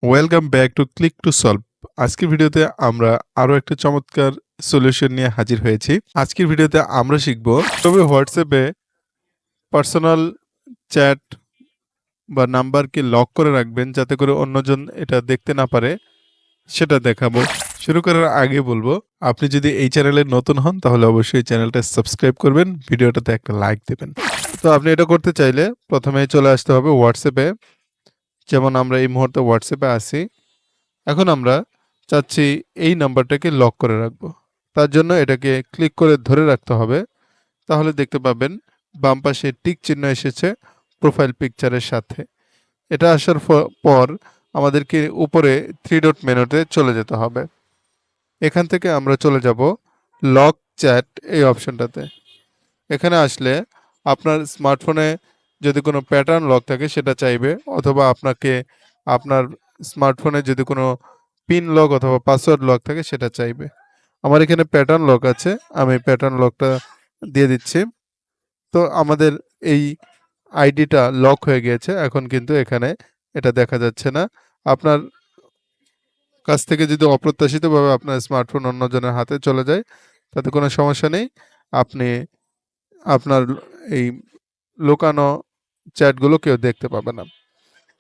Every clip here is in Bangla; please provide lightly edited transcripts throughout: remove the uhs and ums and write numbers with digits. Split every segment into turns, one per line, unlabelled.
Welcome back to click to solve. আজকের ভিডিওতে আমরা আরো একটা চমৎকার সলিউশন নিয়ে হাজির হয়েছি। আজকের ভিডিওতে আমরা শিখব কিভাবে হোয়াটসঅ্যাপে পার্সোনাল চ্যাট বা নাম্বারকে লক করে রাখবেন যাতে করে অন্যজন এটা দেখতে না পারে, সেটা দেখাবো। শুরু করার আগে বলবো, আপনি যদি এই চ্যানেলে নতুন হন তাহলে অবশ্যই চ্যানেলটা সাবস্ক্রাইব করবেন, ভিডিওটাতে একটা লাইক দেবেন। তো আপনি এটা করতে চাইলে প্রথমে চলে আসতে হবে হোয়াটসঅ্যাপে। যেমন আমরা এই মুহূর্তে হোয়াটসঅ্যাপে আছি। এখন আমরা চাচ্ছি এই নাম্বারটাকে লক করে রাখবো। তার জন্য এটাকে ক্লিক করে ধরে রাখতে হবে। তাহলে দেখতে পাবেন বাম পাশে টিক চিহ্ন এসেছে প্রোফাইল পিকচারের সাথে। এটা আসার পর আমাদেরকে উপরে থ্রি ডট মেনুতে চলে যেতে হবে। এখান থেকে আমরা চলে যাব লক চ্যাট এই অপশনটাতে। এখানে আসলে আপনার স্মার্টফোনে যদি কোনো প্যাটার্ন লক থাকে সেটা চাইবে, অথবা আপনাকে আপনার স্মার্টফোনে যদি কোনো পিন লক অথবা পাসওয়ার্ড লক থাকে সেটা চাইবে। আমার এখানে প্যাটার্ন লক আছে, আমি প্যাটার্ন লকটা দিয়ে দিচ্ছি। তো আমাদের এই আইডিটা লক হয়ে গিয়েছে, এখন কিন্তু এখানে এটা দেখা যাচ্ছে না। আপনার কাছ থেকে যদি অপ্রত্যাশিতভাবে আপনার স্মার্টফোন অন্যজনের হাতে চলে যায় তাতে কোনো সমস্যা নেই। আপনি আপনার এই লুকানো চ্যাটগুলো কেউ দেখতে পাবে না।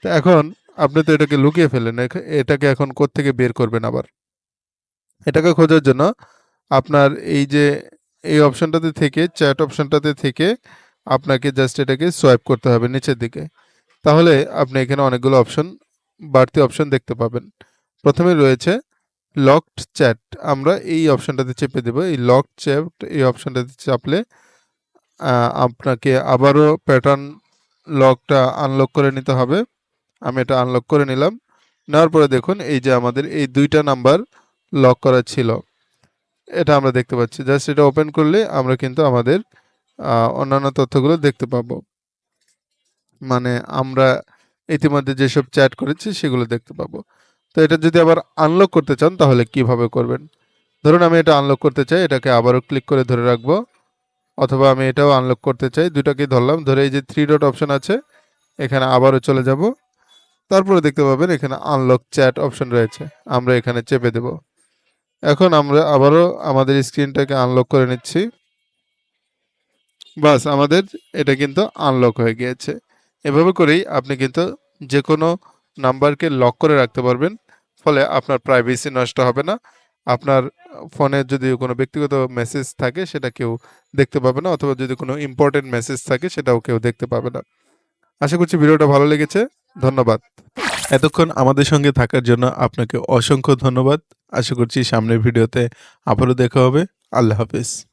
তো এখন আপনি তো এটাকে লুকিয়ে ফেললেন, এটাকে এখন কোত্থেকে বের করবেন আবার? এটাকে খোঁজার জন্য আপনার এই যে এই অপশনটাতে থেকে চ্যাট অপশনটাতে থেকে আপনাকে জাস্ট এটাকে সোয়াইপ করতে হবে নিচের দিকে। তাহলে আপনি এখানে অনেকগুলো অপশন, বাড়তি অপশন দেখতে পাবেন। প্রথমে রয়েছে লকড চ্যাট, আমরা এই অপশনটাতে চেপে দেব। এই লকড চ্যাট এই অপশনটাতে চাপলে আপনাকে আবারও প্যাটার্ন লকটা আনলক করে নিতে হবে। আমি এটা আনলক করে নিলাম। নেওয়ার পরে দেখুন এই যে আমাদের এই দুইটা নাম্বার লক করা ছিল, এটা আমরা দেখতে পাচ্ছি। জাস্ট এটা ওপেন করলে আমরা কিন্তু আমাদের অন্যান্য তথ্যগুলো দেখতে পাবো। মানে আমরা ইতিমধ্যে যেসব চ্যাট করেছি সেগুলো দেখতে পাবো। তো এটা যদি আবার আনলক করতে চান তাহলে কিভাবে করবেন? ধরুন আমি এটা আনলক করতে চাই, এটাকে আবারও ক্লিক করে ধরে রাখবো, অথবা আমি এটাও আনলক করতে চাই, দুটাকেই ধরলাম। ধরে এই যে থ্রি ডট অপশন আছে এখানে আবারও চলে যাব। তারপরে দেখতে পাবেন এখানে আনলক চ্যাট অপশন রয়েছে, আমরা এখানে চেপে দেব। এখন আমরা আবারও আমাদের স্ক্রিনটাকে আনলক করে নিচ্ছি। বাস আমাদের এটা কিন্তু আনলক হয়ে গিয়েছে। এভাবে করেই আপনি কিন্তু যে কোনো নাম্বারকে লক করে রাখতে পারবেন, ফলে আপনার প্রাইভেসি নষ্ট হবে না। আপনার ফোনে যদি কোনো ব্যক্তিগত মেসেজ থাকে সেটা কেউ দেখতে পাবে না, অথবা যদি কোনো ইম্পর্টেন্ট মেসেজ থাকে সেটাও কেউ দেখতে পাবে না। আশা করছি ভিডিওটা ভালো লেগেছে। ধন্যবাদ। এতক্ষণ আমাদের সঙ্গে থাকার জন্য আপনাকে অসংখ্য ধন্যবাদ। আশা করছি সামনের ভিডিওতে আবারও দেখা হবে। আল্লাহ হাফেজ।